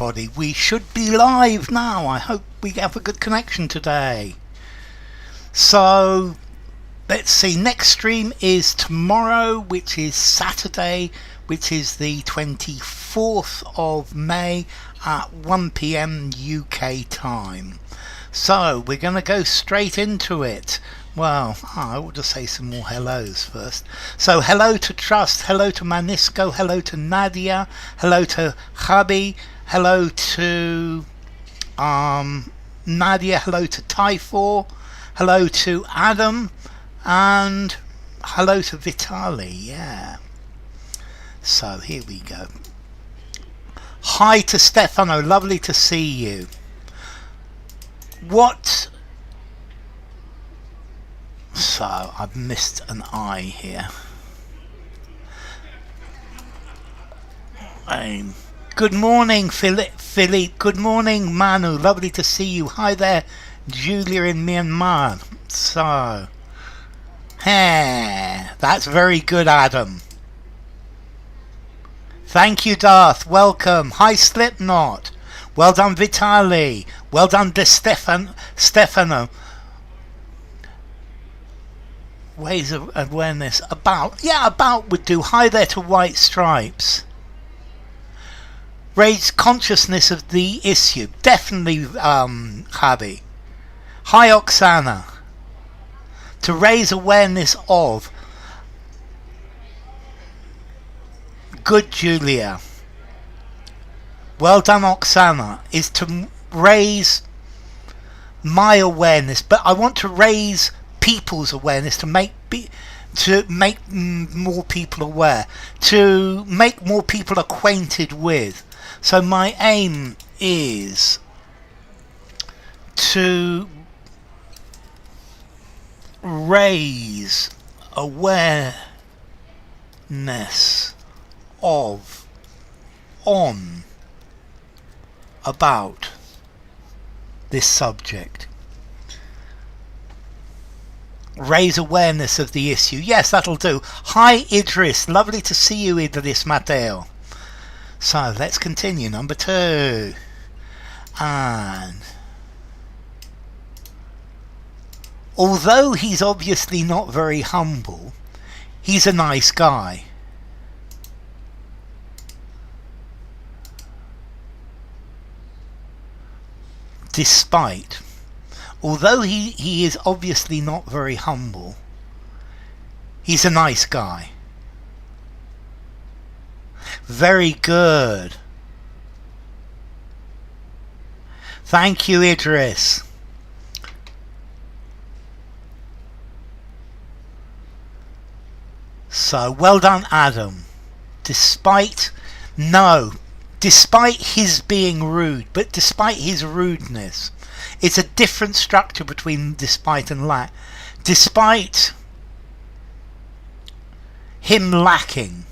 everybody. We should be live now. I hope we have a good connection today. So let's see, next stream is tomorrow, which is Saturday, which is the 24th of May at 1 PM UK time. So we're going to go straight into it. Well, I ought to say some more hellos first. So hello to Trust, hello to Manisco, hello to Nadia, hello to Javi, hello to Nadia, hello to Typhor, hello to Adam, and hello to Vitali. Yeah. So here we go. Hi to Stefano, lovely to see you. What? So I've missed an I here. Good morning, Philippe. Good morning, Manu. Lovely to see you. Hi there, Julia in Myanmar. So, that's very good, Adam. Thank you, Darth. Welcome. Hi, Slipknot. Well done, Vitali. Well done, De Stefano. Ways of awareness. About would do. Hi there to White Stripes. Raise consciousness of the issue. Definitely, Javi. Hi, Oksana. To raise awareness of. Good, Julia. Well done, Oksana. Is to raise my awareness, but I want to raise people's awareness, to make more people aware, to make more people acquainted with. So my aim is to raise awareness of, on, about this subject. Raise awareness of the issue. Yes, that'll do. Hi, Idris. Lovely to see you, Idris Mateo. So let's continue. Number 2. And although he's obviously not very humble, he's a nice guy. Although he is obviously not very humble, he's a nice guy. Very good. Thank you, Idris. So, well done, Adam. Despite his being rude, but despite his rudeness, it's a different structure between despite and lack. Despite him lacking,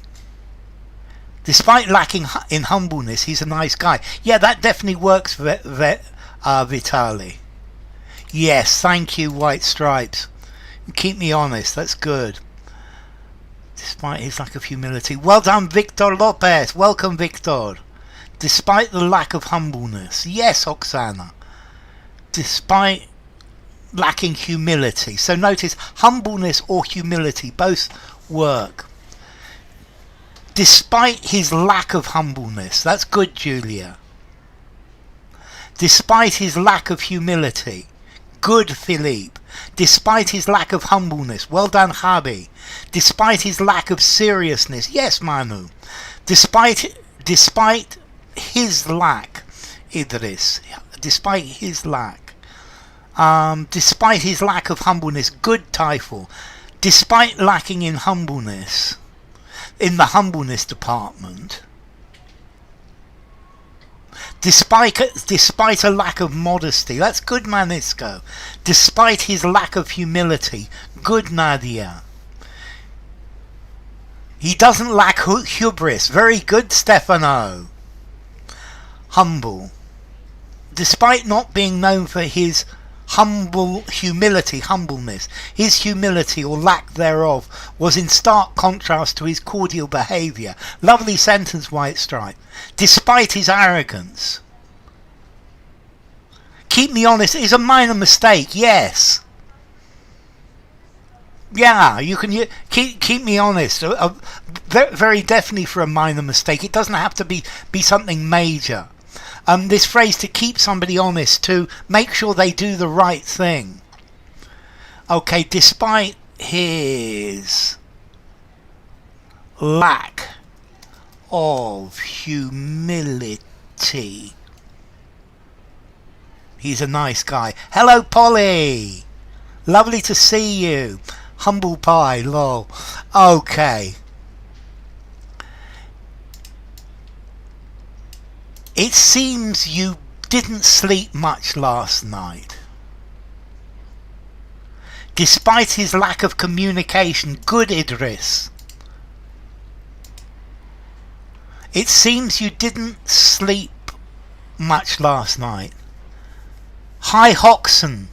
despite lacking in humbleness, he's a nice guy. Yeah, that definitely works for Vitali. Yes, thank you, White Stripes. Keep me honest, that's good. Despite his lack of humility. Well done, Victor Lopez. Welcome, Victor. Despite the lack of humbleness. Yes, Oksana. Despite lacking humility. So notice humbleness or humility both work. Despite his lack of humbleness. That's good, Julia. Despite his lack of humility. Good, Philippe. Despite his lack of humbleness. Well done, Javi. Despite his lack of seriousness. Yes, Manu. Despite his lack, Idris. Despite his lack. Despite his lack of humbleness. Good, Typhor. Despite lacking in humbleness. In the humbleness department. Despite a lack of modesty. That's good, Manisco. Despite his lack of humility. Good, Nadia. He doesn't lack hubris. Very good, Stefano. Humble. Despite not being known for his humbleness. His humility or lack thereof was in stark contrast to his cordial behaviour. Lovely sentence, White Stripe. Despite his arrogance. Keep me honest is a minor mistake, yes. Yeah, you can keep me honest. Very definitely for a minor mistake. It doesn't have to be something major. This phrase, to keep somebody honest, to make sure they do the right thing. Okay, despite his lack of humility. He's a nice guy. Hello, Polly. Lovely to see you. Humble pie, lol. Okay. It seems you didn't sleep much last night. Despite his lack of communication. Good, Idris. It seems you didn't sleep much last night. Hi, Hoxton.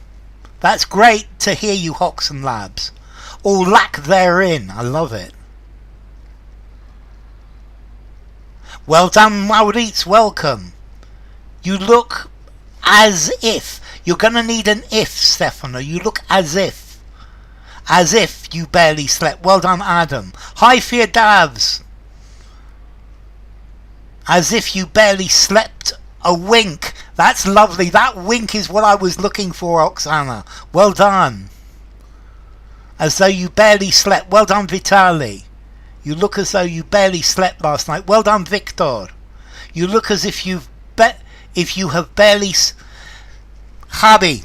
That's great to hear you, Hoxton Labs. Or lack therein. I love it. Well done, Maurits. Welcome. You look as if. You're going to need an if, Stefano. You look as if. As if you barely slept. Well done, Adam. Hi, Fear Davs. As if you barely slept a wink. That's lovely. That wink is what I was looking for, Oksana. Well done. As though you barely slept. Well done, Vitali. You look as though you barely slept last night. Well done, Victor. You look as if you have barely... Javi.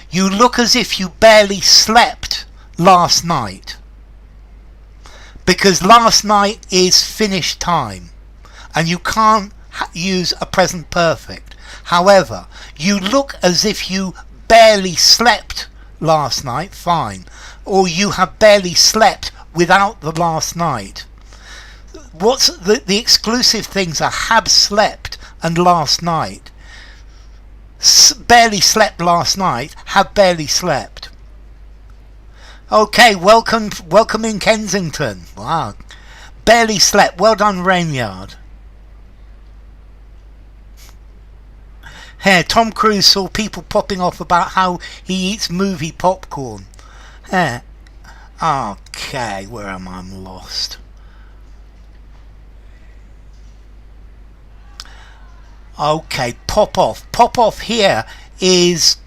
You look as if you barely slept last night. Because last night is finished time. And you can't use a present perfect. However, you look as if you barely slept last night. Fine. Or you have barely slept without the last night. What's the exclusive things are have slept and last night. Barely slept last night, have barely slept. Okay, welcome in Kensington. Wow. Barely slept. Well done, Rainyard. Here, Tom Cruise saw people popping off about how he eats movie popcorn. Here. Okay, where am I? I'm lost. Okay, pop off. Pop off here is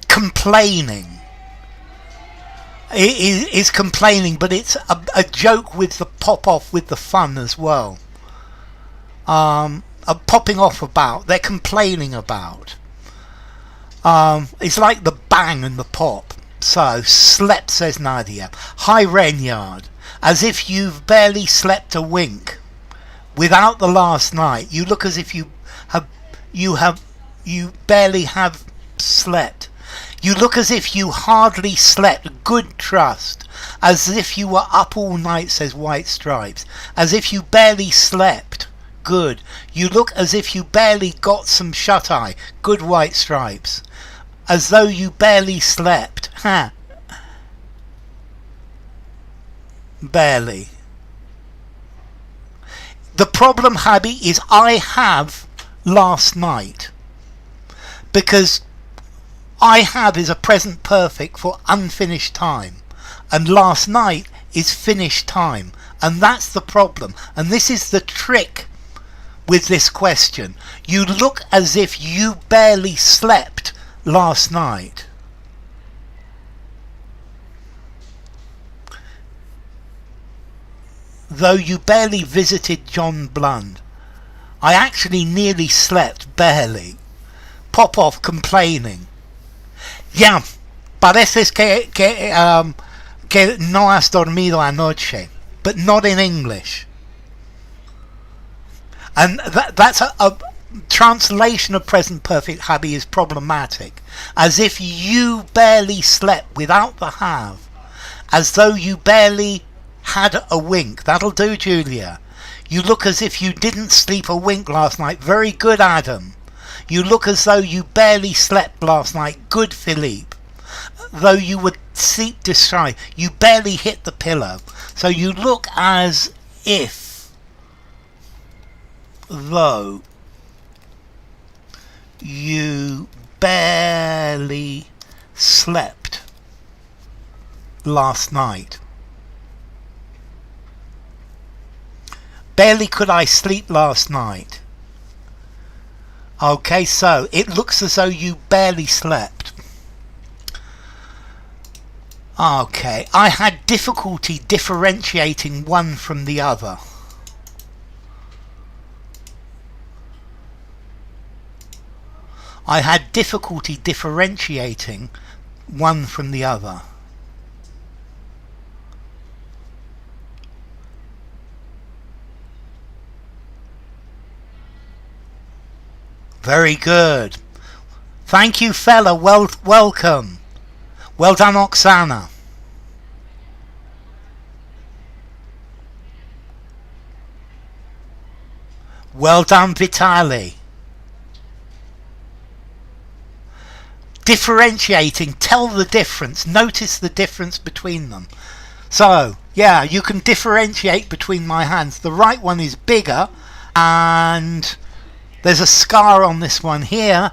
complaining. It is complaining, but it's a joke with the pop off with the fun as well. Popping off about. They're complaining about. It's like the bang and the pop. So, slept, says Nadia. Hi, Rainyard. As if you've barely slept a wink. Without the last night, you look as if you barely have slept. You look as if you hardly slept. Good, Trust. As if you were up all night, says White Stripes. As if you barely slept. Good. You look as if you barely got some shut-eye. Good, White Stripes. As though you barely slept. Ha. Barely. The problem, Habby, is I have last night. Because I have is a present perfect for unfinished time. And last night is finished time. And that's the problem. And this is the trick with this question. You look as if you barely slept last night. Though you barely visited John Blunt. I actually nearly slept, barely. Pop off complaining. Ya, pareces que no has dormido anoche. But not in English. And that's a translation of present perfect, Habby, is problematic. As if you barely slept without the have. As though you barely had a wink. That'll do, Julia. You look as if you didn't sleep a wink last night. Very good, Adam. You look as though you barely slept last night. Good, Philippe. Though you were sleep deprived, you barely hit the pillow. So you look as if though you barely slept last night. Barely could I sleep last night. Okay, so it looks as though you barely slept. Okay, I had difficulty differentiating one from the other. I had difficulty differentiating one from the other. Very good. Thank you, fella. Welcome. Well done, Oksana. Well done, Vitali. Differentiating, tell the difference, notice the difference between them. So, yeah, you can differentiate between my hands. The right one is bigger, and there's a scar on this one here.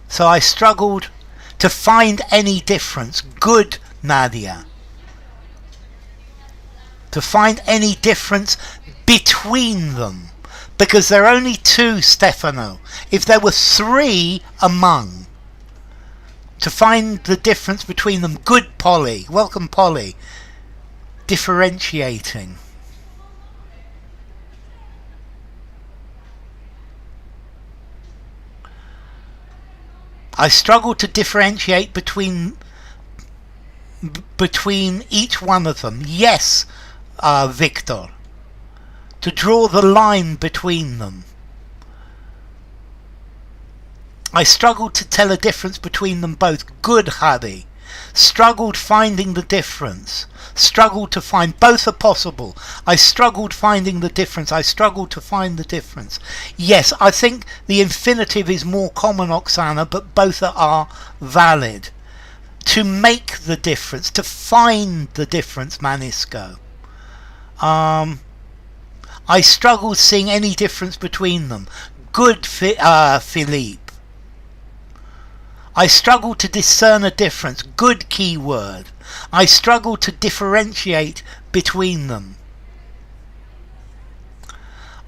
So I struggled to find any difference. Good, Nadia. To find any difference between them. Because there are only two, Stefano. If there were three among, to find the difference between them. Good, Polly. Welcome, Polly. Differentiating. I struggle to differentiate between each one of them. Yes, Victor. To draw the line between them. I struggled to tell a difference between them both. Good, Hadi. Struggled finding the difference. Struggled to find. Both are possible. I struggled finding the difference. I struggled to find the difference. Yes, I think the infinitive is more common, Oksana, but both are valid. To make the difference. To find the difference, Manisco. I struggled seeing any difference between them. Good, Philippe. I struggle to discern a difference. Good keyword. I struggle to differentiate between them.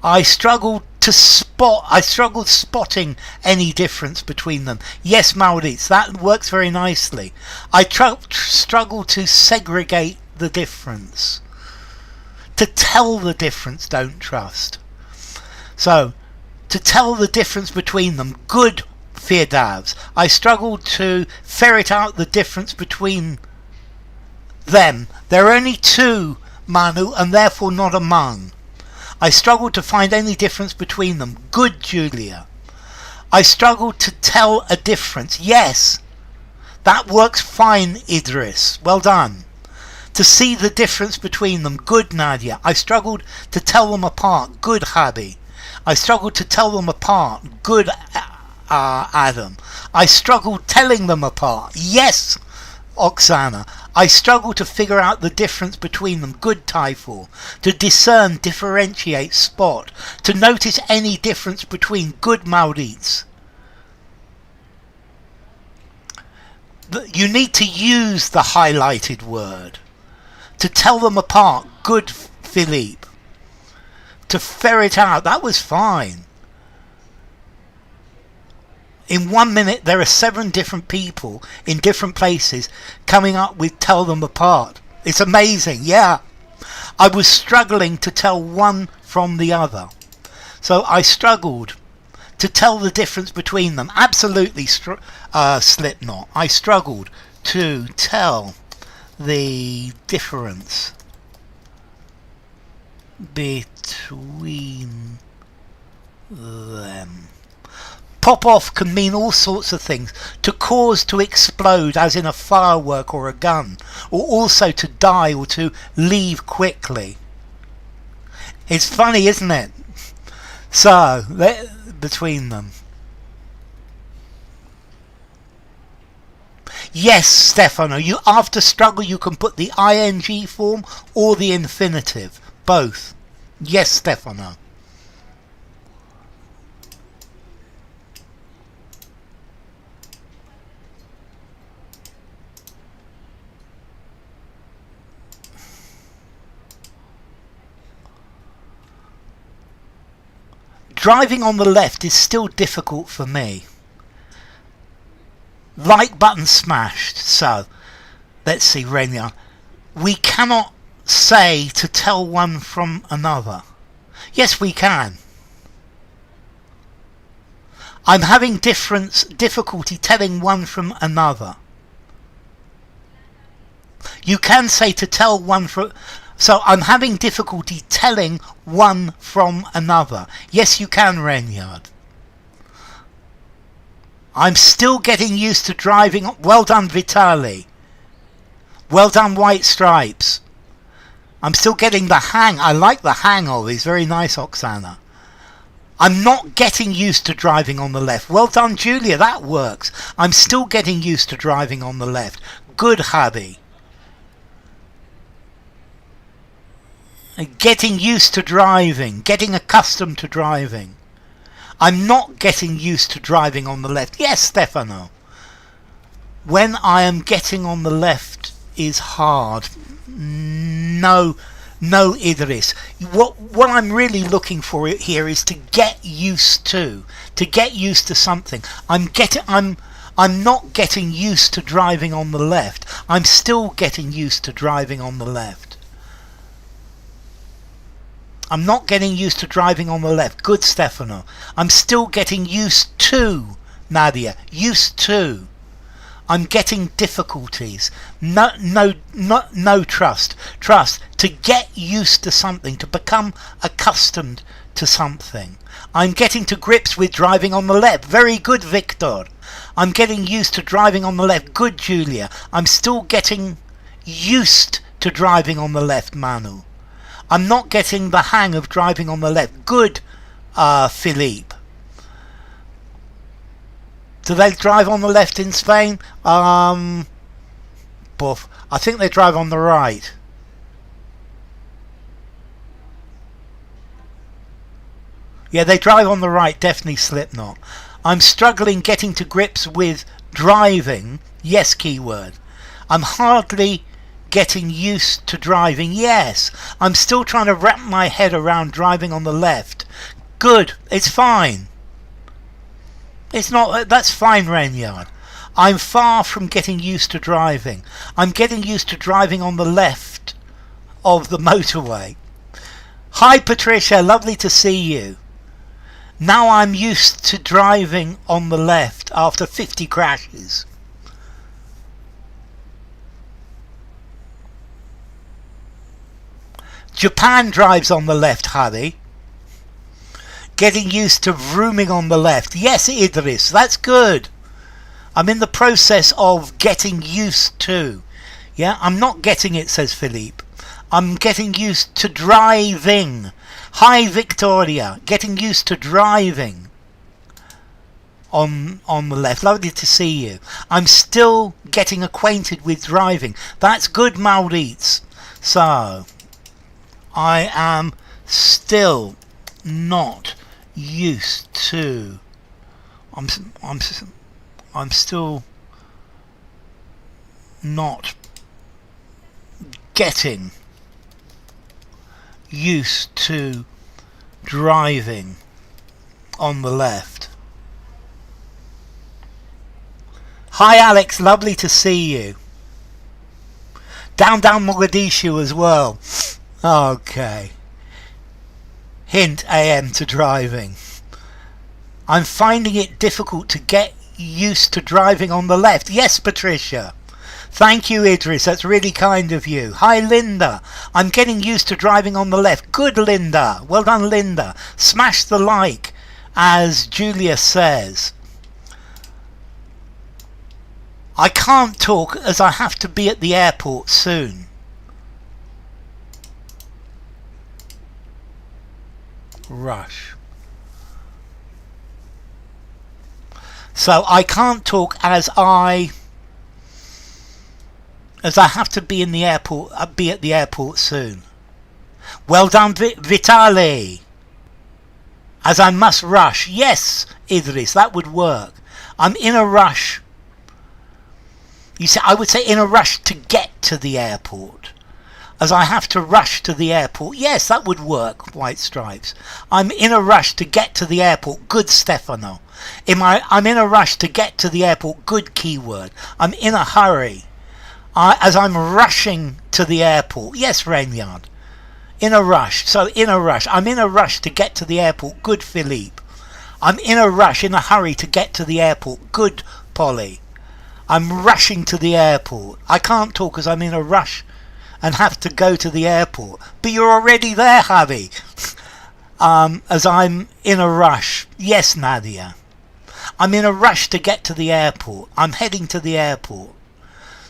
I struggled spotting any difference between them. Yes, Maurits, that works very nicely. I struggle to segregate the difference. To tell the difference, don't trust. So, to tell the difference between them. Good, Firdavs. I struggled to ferret out the difference between them. There are only two, Manu, and therefore not among. I struggled to find any difference between them. Good, Julia. I struggled to tell a difference. Yes, that works fine, Idris. Well done. To see the difference between them. Good, Nadia. I struggled to tell them apart. Good, Habi. I struggled to tell them apart. Good, Adam. I struggled telling them apart. Yes, Oksana. I struggled to figure out the difference between them. Good, Typhoon. To discern, differentiate, spot. To notice any difference between. Good, Maurits. You need to use the highlighted word. To tell them apart. Good, Philippe. To ferret out. That was fine. In 1 minute there are 7 different people in different places coming up with tell them apart. It's amazing, yeah. I was struggling to tell one from the other. So I struggled to tell the difference between them. Absolutely, Slipknot. I struggled to tell the difference between them. Pop off can mean all sorts of things. To cause to explode, as in a firework or a gun, or also to die or to leave quickly. It's funny, isn't it? So, between them. Yes, Stefano, you after struggle you can put the ing form or the infinitive. Both. Yes, Stefano. Driving on the left is still difficult for me. Like button smashed. So, let's see, Renia. We cannot say to tell one from another. Yes, we can. I'm having difficulty telling one from another. You can say to tell one from... So I'm having difficulty telling one from another. Yes, you can, Renyard. I'm still getting used to driving... Well done, Vitali. Well done, White Stripes. I'm still getting the hang. I like the hang of it. It's very nice, Oksana. I'm not getting used to driving on the left. Well done, Julia. That works. I'm still getting used to driving on the left. Good, Hadi. Getting used to driving. Getting accustomed to driving. I'm not getting used to driving on the left. Yes, Stefano. When I am getting on the left is hard. No, Idris. What I'm really looking for here is to get used to something. I'm not getting used to driving on the left. I'm still getting used to driving on the left. I'm not getting used to driving on the left. Good, Stefano. I'm still getting used to, Nadia. Used to. I'm getting difficulties. No, trust. Trust. To get used to something. To become accustomed to something. I'm getting to grips with driving on the left. Very good, Victor. I'm getting used to driving on the left. Good, Julia. I'm still getting used to driving on the left, Manu. I'm not getting the hang of driving on the left. Good, Philippe. Do they drive on the left in Spain? I think they drive on the right. Yeah, they drive on the right, definitely Slipknot. I'm struggling getting to grips with driving. Yes, keyword. I'm hardly getting used to driving. Yes, I'm still trying to wrap my head around driving on the left. Good, it's fine. It's not, that's fine, Rainyard. I'm far from getting used to driving. I'm getting used to driving on the left of the motorway. Hi Patricia, lovely to see you. Now I'm used to driving on the left after 50 crashes. Japan drives on the left, Harry. Getting used to vrooming on the left. Yes, Idris, that's good. I'm in the process of getting used to. Yeah, I'm not getting it, says Philippe. I'm getting used to driving. Hi, Victoria. Getting used to driving on the left. Lovely to see you. I'm still getting acquainted with driving. That's good, Maurits. So, I am still not used to. I'm still not getting used to driving on the left. Hi Alex, lovely to see you. Down Mogadishu as well. Okay. Hint AM to driving. I'm finding it difficult to get used to driving on the left. Yes, Patricia. Thank you, Idris. That's really kind of you. Hi, Linda. I'm getting used to driving on the left. Good, Linda. Well done, Linda. Smash the like, as Julia says. I can't talk as I have to be at the airport soon. Rush. So I can't talk as I have to be in the airport. Be at the airport soon. Well done, Vitali. As I must rush. Yes, Idris, that would work. I'm in a rush. You see, I would say in a rush to get to the airport. As I have to rush to the airport. Yes, that would work, White Stripes. I'm in a rush to get to the airport. Good, Stefano. I'm in a rush to get to the airport. Good keyword. I'm in a hurry. As I'm rushing to the airport. Yes, Rainyard. In a rush. So in a rush. I'm in a rush to get to the airport. Good, Philippe. I'm in a rush, in a hurry to get to the airport. Good, Polly. I'm rushing to the airport. I can't talk because I'm in a rush and have to go to the airport. But you're already there, Javi. As I'm in a rush. Yes, Nadia. I'm in a rush to get to the airport. I'm heading to the airport.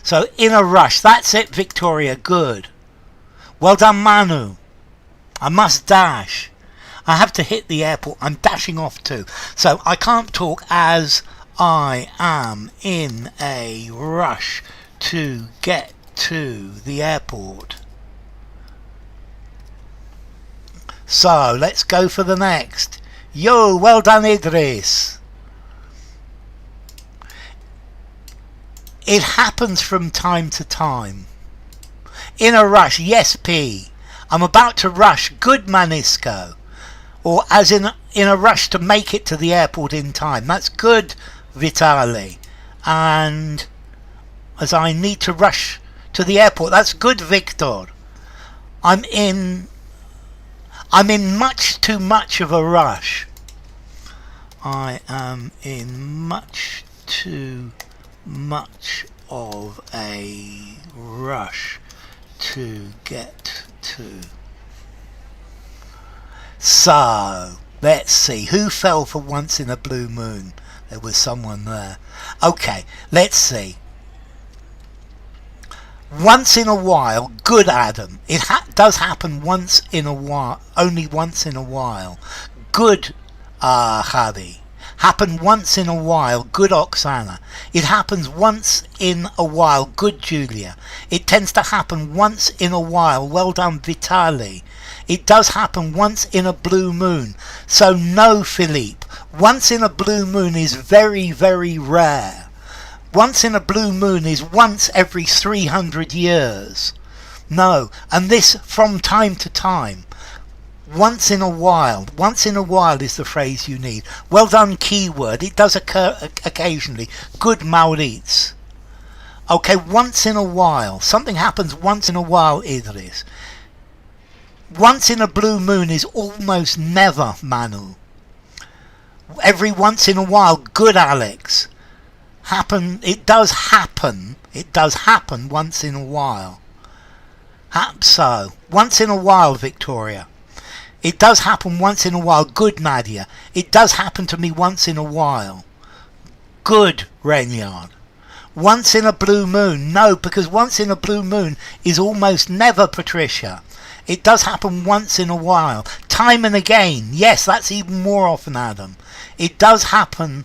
So in a rush. That's it, Victoria. Good. Well done, Manu. I must dash. I have to hit the airport. I'm dashing off too. So I can't talk as I am in a rush to get to the airport. So let's go for the next. Yo, well done, Idris. It happens from time to time. In a rush. Yes, P. I'm about to rush. Good, Manisco. Or as in a rush to make it to the airport in time. That's good, Vitali. And as I need to rush to the airport. That's good, Victor. I'm in much too much of a rush. I am in much too much of a rush to get to. So let's see who fell for Once in a Blue Moon. There was someone there. Okay, let's see. Once in a while. Good, Adam. It does happen once in a while. Only once in a while. Good, Javi. Happen once in a while. Good, Oksana. It happens once in a while. Good, Julia. It tends to happen once in a while. Well done, Vitali. It does happen once in a blue moon. So no, Philippe. Once in a blue moon is very, very rare. Once in a blue moon is once every 300 years. No, and this from time to time. Once in a while. Once in a while is the phrase you need. Well done, keyword. It does occur occasionally. Good, Maurits. Okay, once in a while. Something happens once in a while, Idris. Once in a blue moon is almost never, Manu. Every once in a while. Good, Alex. It does happen once in a while. So, once in a while, Victoria. It does happen once in a while. Good, Nadia. It does happen to me once in a while. Good, Rainyard. Once in a blue moon. No, because once in a blue moon is almost never, Patricia. It does happen once in a while. Time and again. Yes, that's even more often, Adam. It does happen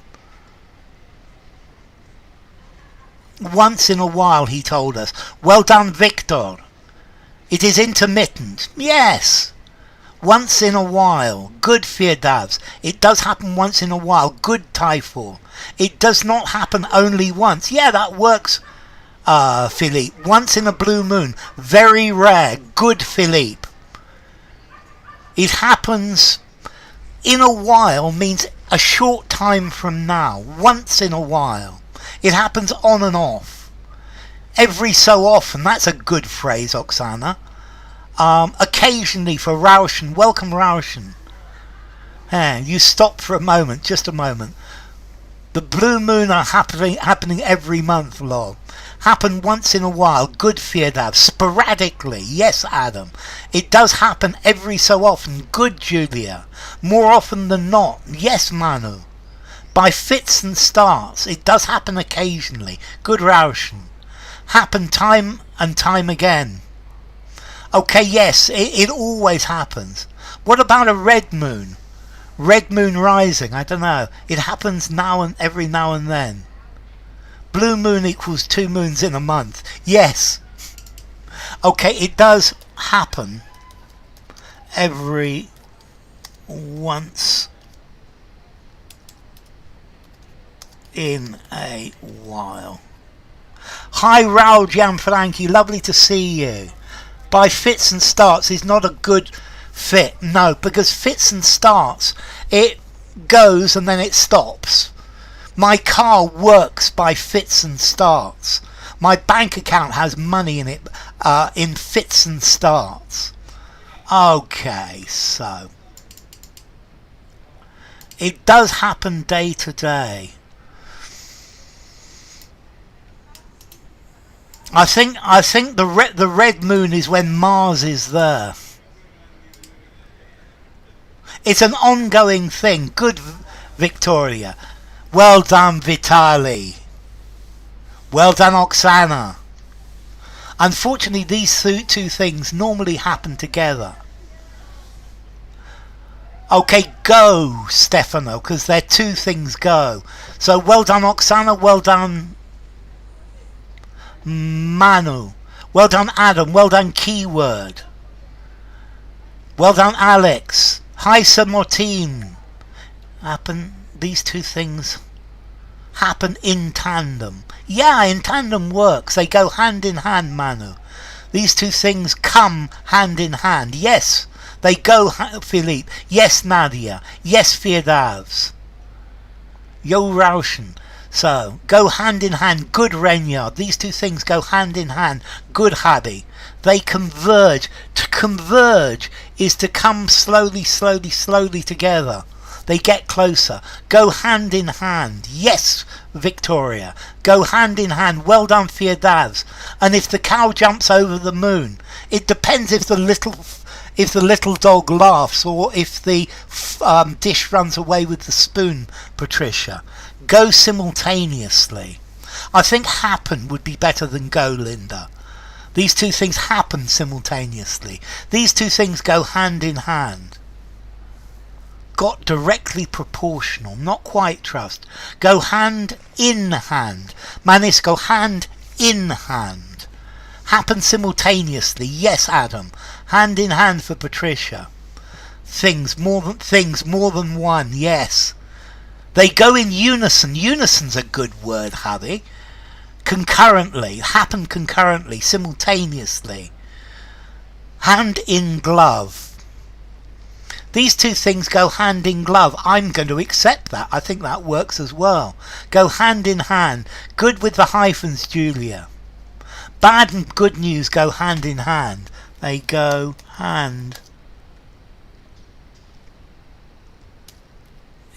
once in a while, he told us. Well done, Victor. It is intermittent. Yes. Once in a while. Good, Firdavs. It does happen once in a while. Good, Typhoon. It does not happen only once. Yeah, that works, Philippe. Once in a blue moon. Very rare. Good, Philippe. It happens in a while means a short time from now. Once in a while. It happens on and off. Every so often. That's a good phrase, Oksana. Occasionally for Raushan. Welcome, Raushan. You stop for a moment. Just a moment. The blue moon are happening every month, lol. Happen once in a while. Good, Firdav. Sporadically. Yes, Adam. It does happen every so often. Good, Julia. More often than not. Yes, Manu. By fits and starts. It does happen occasionally. Good, Raushan. Happen time and time again. Okay, yes, it always happens. What about a red moon? Red moon rising, I don't know. It happens every now and then. Blue moon equals 2 moons in a month. Yes. Okay, it does happen every once in a while. Hi Raul Gianfranchi, lovely to see you. By fits and starts is not a good fit. No, because fits and starts, it goes and then it stops. My car works by fits and starts. My bank account has money in it in fits and starts. Okay, so it does happen day to day. I think the red moon is when Mars is there. It's an ongoing thing. Good, Victoria. Well done, Vitali. Well done, Oksana. Unfortunately, these two things normally happen together. Okay, go, Stefano, because they're two things go. So well done, Oksana. Well done, Manu. Well done, Adam. Well done, Keyword. Well done, Alex. Hi, Sir Martin. These two things happen in tandem. Yeah, in tandem works. They go hand in hand, Manu. These two things come hand in hand. Yes, they go, Philippe. Yes, Nadia. Yes, Firdavs. Yo, Rauschen. So, go hand in hand. Good, Renyard. These two things go hand in hand. Good, Habby. They converge. To converge is to come slowly, slowly, slowly together. They get closer. Go hand in hand. Yes, Victoria. Go hand in hand. Well done, Firdavs. And if the cow jumps over the moon, it depends if the little dog laughs or if the dish runs away with the spoon, Patricia. Go simultaneously. I think happen would be better than go, Linda. These two things happen simultaneously. These two things go hand in hand. Got directly proportional, not quite trust. Go hand in hand. Manis, go hand in hand. Happen simultaneously. Yes, Adam. Hand in hand for Patricia. Things more than one. Yes. They go in unison. Unison's a good word, Hubby. Concurrently. Happen concurrently. Simultaneously. Hand in glove. These two things go hand in glove. I'm going to accept that. I think that works as well. Go hand in hand. Good with the hyphens, Julia. Bad and good news go hand in hand. They go hand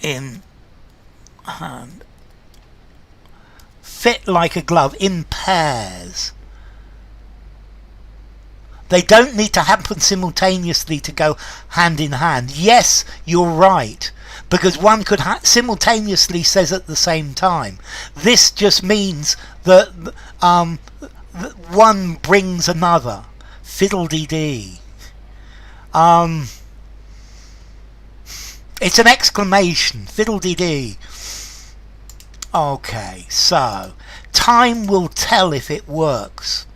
in hand. Fit like a glove in pairs. They don't need to happen simultaneously to go hand in hand. Yes, you're right. Because one could simultaneously says at the same time. This just means that one brings another. Fiddle-dee-dee. It's an exclamation. Fiddle-dee-dee. Okay, so time will tell if it works.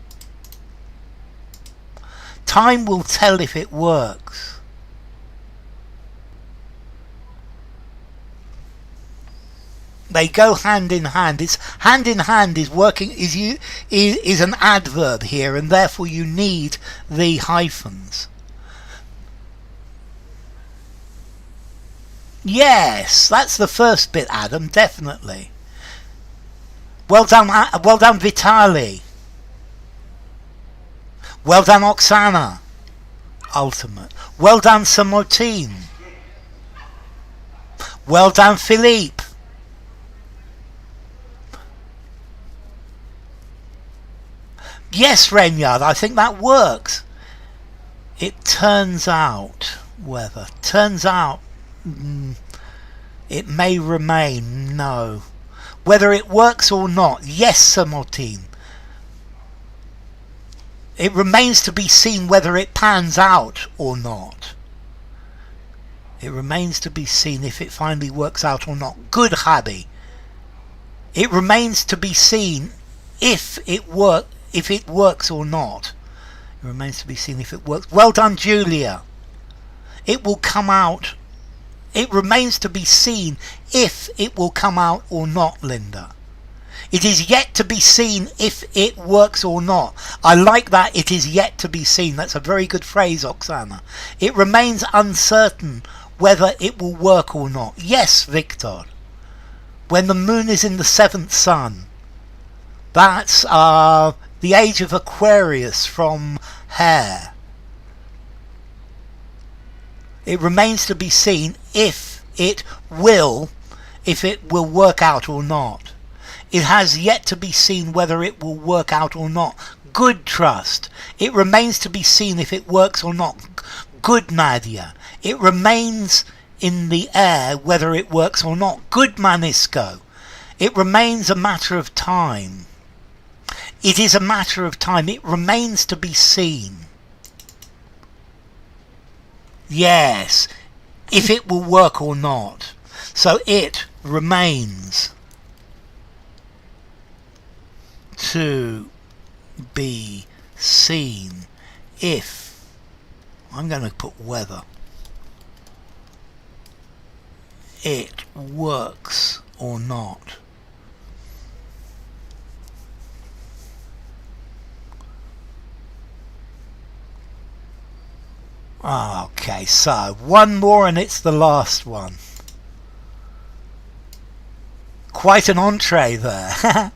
Time will tell if it works. They go hand in hand. It's hand in hand is working is an adverb here, and therefore you need the hyphens. Yes, that's the first bit, Adam. Definitely. Well done, Vitali. Well done, Oksana. Ultimate. Well done, Samotine. Well done, Philippe. Yes, Renyard, I think that works. It turns out, whether. Turns out, it may remain, no. Whether it works or not, yes, Samotine. It remains to be seen whether it pans out or not. It remains to be seen if it finally works out or not. Good, Habi. It remains to be seen if it works or not. It remains to be seen if it works. Well done, Julia. It will come out. It remains to be seen if it will come out or not, Linda. It is yet to be seen if it works or not. I like that. It is yet to be seen. That's a very good phrase, Oksana. It remains uncertain whether it will work or not. Yes, Victor. When the moon is in the 7th sun. That's the age of Aquarius from Hare. It remains to be seen if it will work out or not. It has yet to be seen whether it will work out or not. Good, Trust. It remains to be seen if it works or not. Good, Nadia. It remains in the air whether it works or not. Good, Manisco. It remains a matter of time. It is a matter of time. It remains to be seen. Yes, if it will work or not. So it remains to be seen if, I'm going to put whether, it works or not. Okay, so one more and it's the last one. Quite an entree there.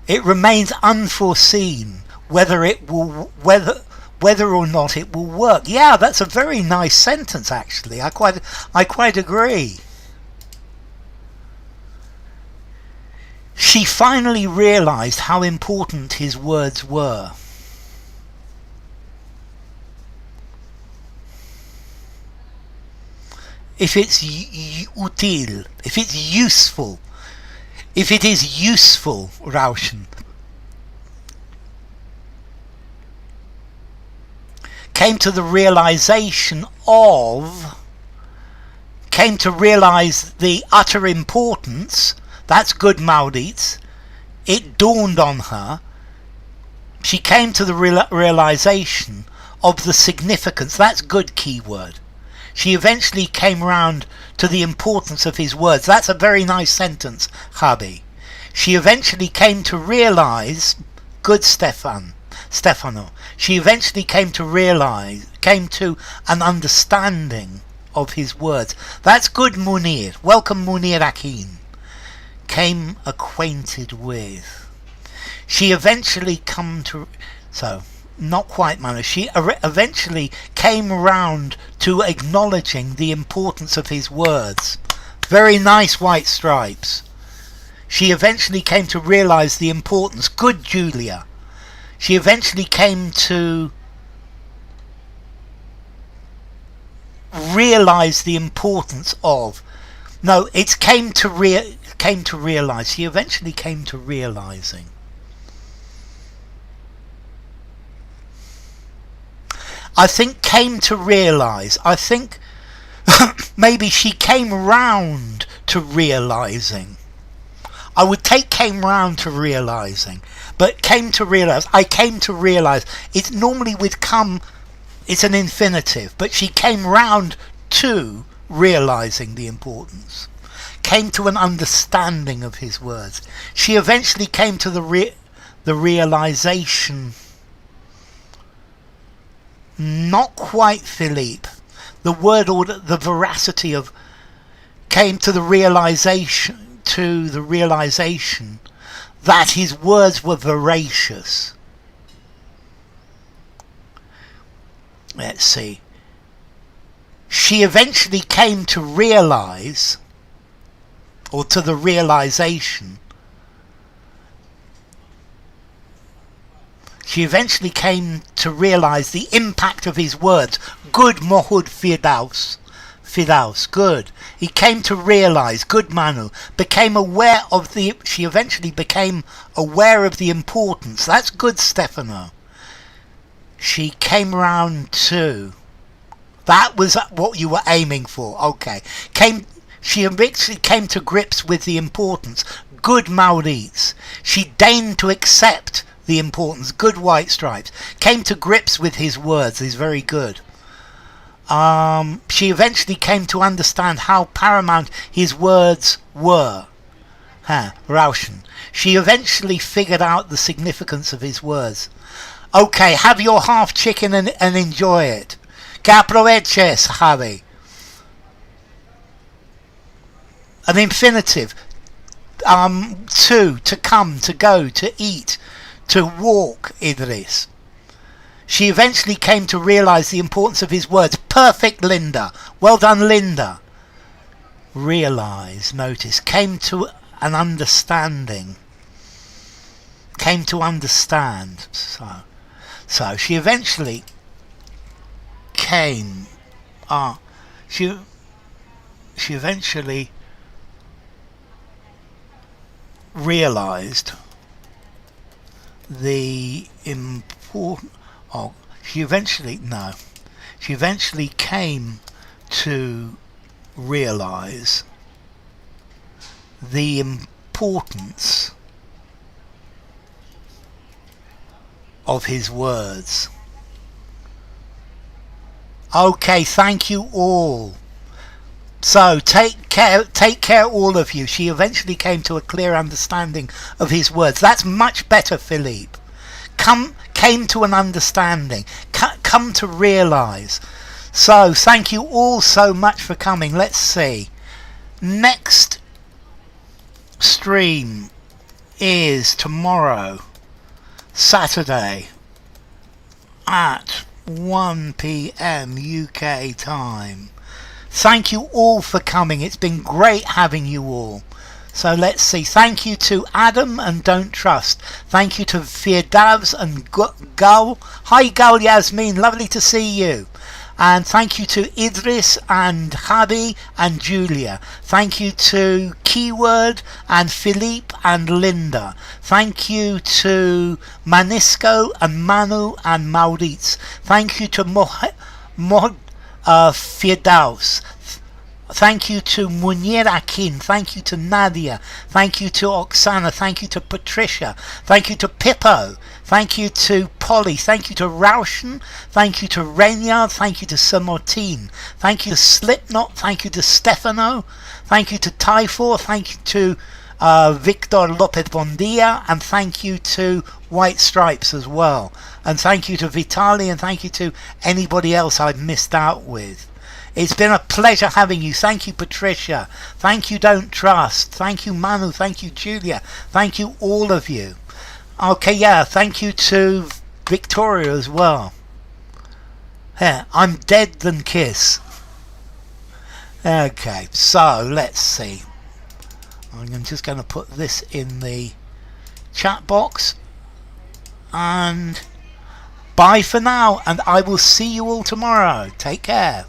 It remains unforeseen whether or not it will work. Yeah, that's a very nice sentence actually. I quite agree. She finally realized how important his words were. If it's util, if it's useful, if it is useful, Rauschen. Came to realize the utter importance. That's good, Maudits. It dawned on her. She came to the realization of the significance. That's good, keyword. She eventually came round to the importance of his words. That's a very nice sentence, Habi. She eventually came to realize, good Stefano. She eventually came to an understanding of his words. That's good, Munir. Welcome, Munir Akin. Came acquainted with. She eventually not quite, Manu. She eventually came round to acknowledging the importance of his words. Very nice, White Stripes. She eventually came to realise the importance. Good, Julia. She eventually came to realise the importance of. No, it's came to realise. She eventually came to realising. I think came to realise. I think maybe she came round to realising. I would take came round to realising. But came to realise. I came to realise. It's normally with come, it's an infinitive. But she came round to realising the importance. Came to an understanding of his words. She eventually came to the realisation. Not quite, Philippe. The word order, the veracity of, came to the realization that his words were veracious. Let's see. She eventually came to realize, or to the realization. She eventually came to realise the impact of his words. Good, Mohud Firdaus. Good. He came to realise, good Manu, she eventually became aware of the importance. That's good, Stefano. She came round to That was what you were aiming for. Okay. She eventually came to grips with the importance. Good Maurits. She deigned to accept the importance. Good White Stripes. Came to grips with his words. He's very good. She eventually came to understand how paramount his words were. Rauschen. She eventually figured out the significance of his words. Okay, have your half chicken and enjoy it. Que aproveches, Javi. An infinitive. To come, to go, to eat, to walk, Idris. She eventually came to realise the importance of his words. Perfect, Linda. Well done, Linda. Realise, notice, came to an understanding. Came to understand. So she eventually came. She eventually realised the important. She eventually came to realise the importance of his words. Okay, thank you all. So take care all of you. She eventually came to a clear understanding of his words. That's much better, Philippe. Came to an understanding. Come to realise. So thank you all so much for coming. Let's see. Next stream is tomorrow, Saturday, at 1 p.m. UK time. Thank you all for coming. It's been great having you all. So let's see. Thank you to Adam and Don't Trust. Thank you to Firdavs and Gul. Hi Gul Yasmin, lovely to see you. And thank you to Idris and Javi and Julia. Thank you to Keyword and Philippe and Linda. Thank you to Manisco and Manu and Maurits. Thank you to Firdaus. Thank you to Munir Akin. Thank you to Nadia. Thank you to Oksana. Thank you to Patricia. Thank you to Pippo. Thank you to Polly. Thank you to Rauschen. Thank you to Renyard. Thank you to Samotine. Thank you to Slipknot. Thank you to Stefano. Thank you to Tyfor. Thank you to Victor Lopez Bondia. And thank you to White Stripes as well. And thank you to Vitali. And thank you to anybody else I've missed out with. It's been a pleasure having you. Thank you, Patricia. Thank you, Don't Trust. Thank you, Manu. Thank you, Julia. Thank you, all of you. Okay, yeah, thank you to Victoria as well. Yeah, I'm dead than kiss. Okay, so let's see. I'm just going to put this in the chat box. And bye for now. And I will see you all tomorrow. Take care.